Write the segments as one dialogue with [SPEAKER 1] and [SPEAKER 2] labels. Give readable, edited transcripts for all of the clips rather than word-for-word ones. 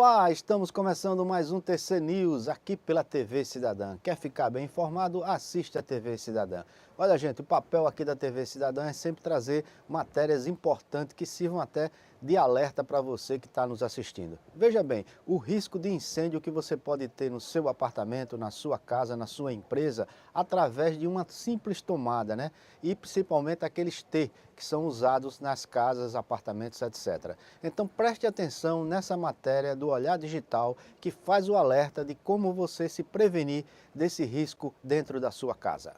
[SPEAKER 1] Olá, estamos começando mais um TC News aqui pela TV Cidadã. Quer ficar bem informado? Assiste a TV Cidadã. Olha, gente, o papel aqui da TV Cidadã é sempre trazer matérias importantes que sirvam até de alerta para você que está nos assistindo. Veja bem, o risco de incêndio que você pode ter no seu apartamento, na sua casa, na sua empresa, através de uma simples tomada, né? E principalmente aqueles T que são usados nas casas, apartamentos, etc. Então preste atenção nessa matéria do Olhar Digital que faz o alerta de como você se prevenir desse risco dentro da sua casa.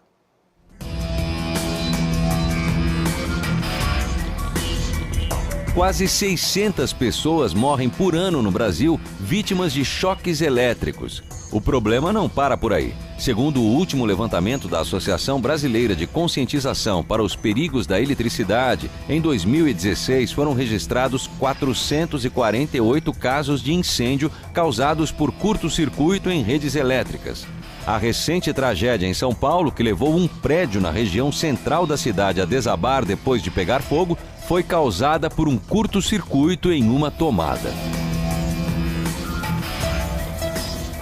[SPEAKER 2] Quase 600 pessoas morrem por ano no Brasil vítimas de choques elétricos. O problema não para por aí. Segundo o último levantamento da Associação Brasileira de Conscientização para os Perigos da Eletricidade, em 2016 foram registrados 448 casos de incêndio causados por curto-circuito em redes elétricas. A recente tragédia em São Paulo, que levou um prédio na região central da cidade a desabar depois de pegar fogo, foi causada por um curto-circuito em uma tomada.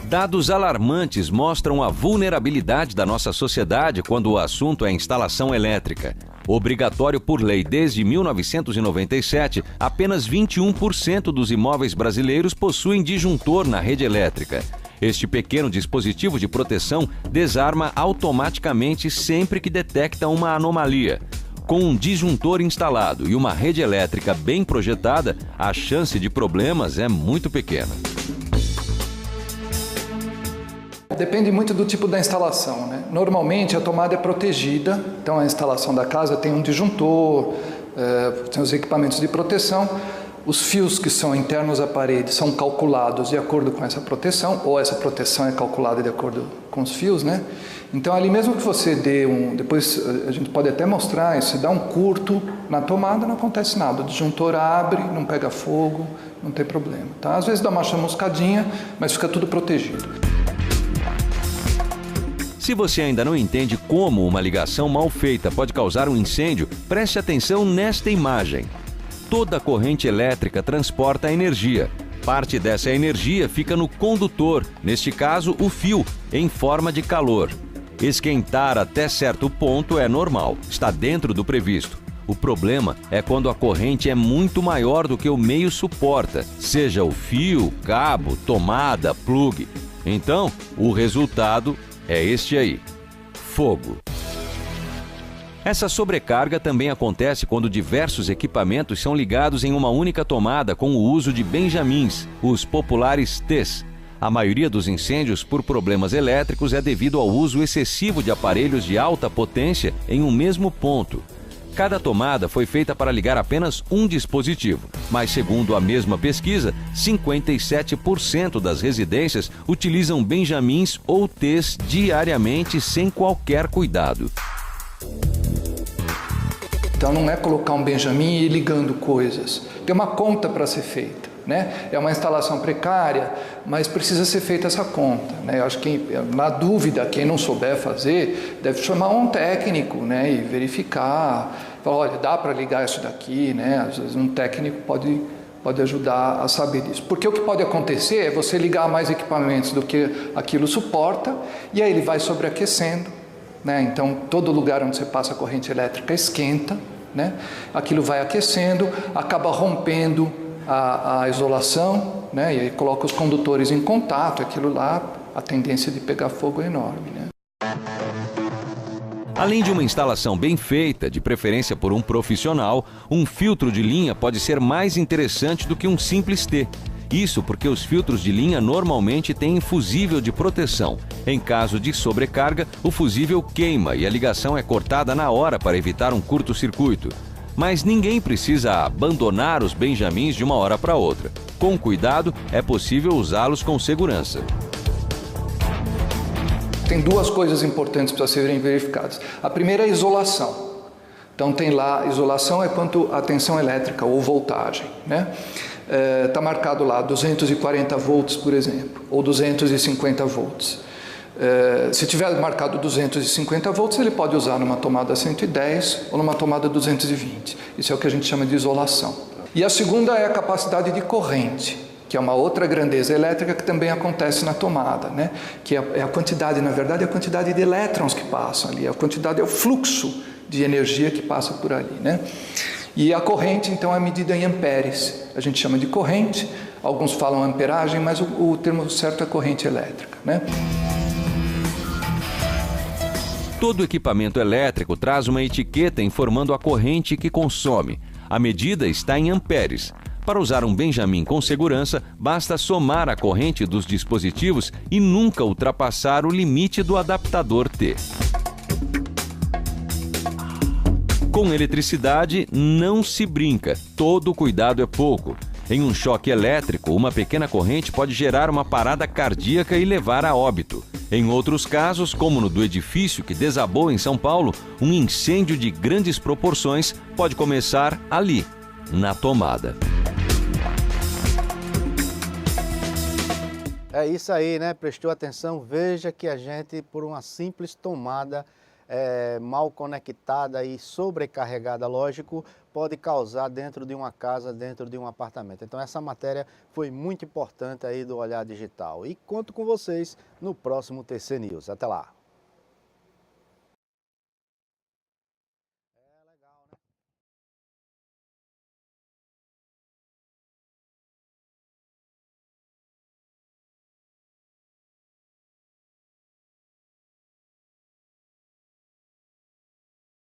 [SPEAKER 2] Dados alarmantes mostram a vulnerabilidade da nossa sociedade quando o assunto é instalação elétrica. Obrigatório por lei desde 1997, apenas 21% dos imóveis brasileiros possuem disjuntor na rede elétrica. Este pequeno dispositivo de proteção desarma automaticamente sempre que detecta uma anomalia. Com um disjuntor instalado e uma rede elétrica bem projetada, a chance de problemas é muito pequena.
[SPEAKER 3] Depende muito do tipo da instalação, né? Normalmente a tomada é protegida, então a instalação da casa tem um disjuntor, tem os equipamentos de proteção. Os fios que são internos à parede são calculados de acordo com essa proteção, ou essa proteção é calculada de acordo com os fios, né? Então ali mesmo que você dê depois a gente pode até mostrar, se dá um curto na tomada não acontece nada, o disjuntor abre, não pega fogo, não tem problema, tá? Às vezes dá uma chamuscadinha, mas fica tudo protegido.
[SPEAKER 2] Se você ainda não entende como uma ligação mal feita pode causar um incêndio, preste atenção nesta imagem. Toda corrente elétrica transporta energia. Parte dessa energia fica no condutor, neste caso o fio, em forma de calor. Esquentar até certo ponto é normal, está dentro do previsto. O problema é quando a corrente é muito maior do que o meio suporta, seja o fio, cabo, tomada, plug. Então, o resultado é este aí: fogo. Essa sobrecarga também acontece quando diversos equipamentos são ligados em uma única tomada com o uso de benjamins, os populares T's. A maioria dos incêndios por problemas elétricos é devido ao uso excessivo de aparelhos de alta potência em um mesmo ponto. Cada tomada foi feita para ligar apenas um dispositivo, mas segundo a mesma pesquisa, 57% das residências utilizam benjamins ou T's diariamente sem qualquer cuidado.
[SPEAKER 3] Então não é colocar um benjamin e ir ligando coisas. Tem uma conta para ser feita, né? É uma instalação precária, mas precisa ser feita essa conta, né? Eu acho que, na dúvida, quem não souber fazer, deve chamar um técnico, né? E verificar. Falar, olha, dá para ligar isso daqui, né? Às vezes um técnico pode ajudar a saber disso. Porque o que pode acontecer é você ligar mais equipamentos do que aquilo suporta, e aí ele vai sobreaquecendo, né? Então todo lugar onde você passa a corrente elétrica esquenta, né? Aquilo vai aquecendo, acaba rompendo a isolação, né? E aí coloca os condutores em contato, aquilo lá, a tendência de pegar fogo é enorme, né?
[SPEAKER 2] Além de uma instalação bem feita, de preferência por um profissional, um filtro de linha pode ser mais interessante do que um simples T. Isso porque os filtros de linha normalmente têm fusível de proteção. Em caso de sobrecarga, o fusível queima e a ligação é cortada na hora para evitar um curto-circuito. Mas ninguém precisa abandonar os benjamins de uma hora para outra. Com cuidado, é possível usá-los com segurança.
[SPEAKER 3] Tem duas coisas importantes para serem verificadas. A primeira é a isolação. Então tem lá, isolação é quanto a tensão elétrica ou voltagem, né? Está marcado lá 240 volts, por exemplo, ou 250 volts. Se tiver marcado 250 volts, ele pode usar numa tomada 110 ou numa tomada 220. Isso é o que a gente chama de isolação. E a segunda é a capacidade de corrente, que é uma outra grandeza elétrica que também acontece na tomada, né? Que é a quantidade, na verdade, é a quantidade de elétrons que passam ali, a quantidade é o fluxo de energia que passa por ali, né? E a corrente, então, é medida em amperes. A gente chama de corrente, alguns falam amperagem, mas o termo certo é corrente elétrica, né?
[SPEAKER 2] Todo equipamento elétrico traz uma etiqueta informando a corrente que consome. A medida está em amperes. Para usar um Benjamin com segurança, basta somar a corrente dos dispositivos e nunca ultrapassar o limite do adaptador T. Com eletricidade, não se brinca, todo cuidado é pouco. Em um choque elétrico, uma pequena corrente pode gerar uma parada cardíaca e levar a óbito. Em outros casos, como no do edifício que desabou em São Paulo, um incêndio de grandes proporções pode começar ali, na tomada.
[SPEAKER 1] É isso aí, né? Prestou atenção? Veja que a gente, por uma simples tomada mal conectada e sobrecarregada, lógico, pode causar dentro de uma casa, dentro de um apartamento. Então essa matéria foi muito importante aí do Olhar Digital. E conto com vocês no próximo TC News. Até lá!